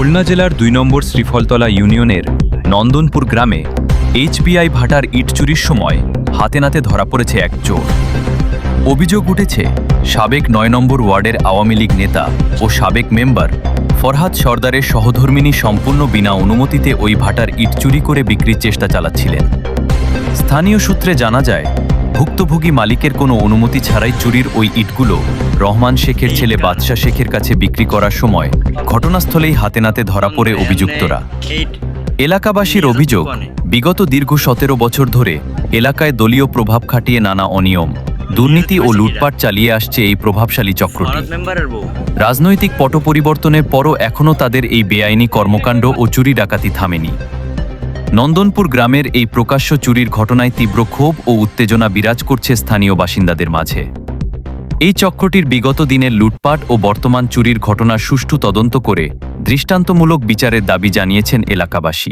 খুলনা জেলার ২ নম্বর শ্রীফলতলা ইউনিয়নের নন্দনপুর গ্রামে এইচবিআই ভাটার ইট চুরির সময় হাতে নাতে ধরা পড়েছে এক চোর। অভিযোগ উঠেছে সাবেক ৯ নম্বর ওয়ার্ডের আওয়ামী লীগ নেতা ও সাবেক মেম্বার ফরহাদ সরদারের সহধর্মিণী সম্পূর্ণ বিনা অনুমতিতে ওই ভাটার ইট চুরি করে বিক্রির চেষ্টা চালাচ্ছিলেন। স্থানীয় সূত্রে জানা যায়, ভুক্তভোগী মালিকের কোনো অনুমতি ছাড়াই চুরির ওই ইটগুলো রহমান শেখের ছেলে বাদশা শেখের কাছে বিক্রি করার সময় ঘটনাস্থলেই হাতে নাতে ধরা পড়ে অভিযুক্তরা। এলাকাবাসীর অভিযোগ, বিগত দীর্ঘ ১৭ বছর ধরে এলাকায় দলীয় প্রভাব খাটিয়ে নানা অনিয়ম, দুর্নীতি ও লুটপাট চালিয়ে আসছে এই প্রভাবশালী চক্রটি। রাজনৈতিক পট পরিবর্তনের পরও এখনও তাদের এই বেআইনি কর্মকাণ্ড ও চুরি ডাকাতি থামেনি। নন্দনপুর গ্রামের এই প্রকাশ্য চুরির ঘটনায় তীব্র ক্ষোভ ও উত্তেজনা বিরাজ করছে স্থানীয় বাসিন্দাদের মাঝে। এই চক্রটির বিগত দিনের লুটপাট ও বর্তমান চুরির ঘটনার সুষ্ঠু তদন্ত করে দৃষ্টান্তমূলক বিচারের দাবি জানিয়েছেন এলাকাবাসী।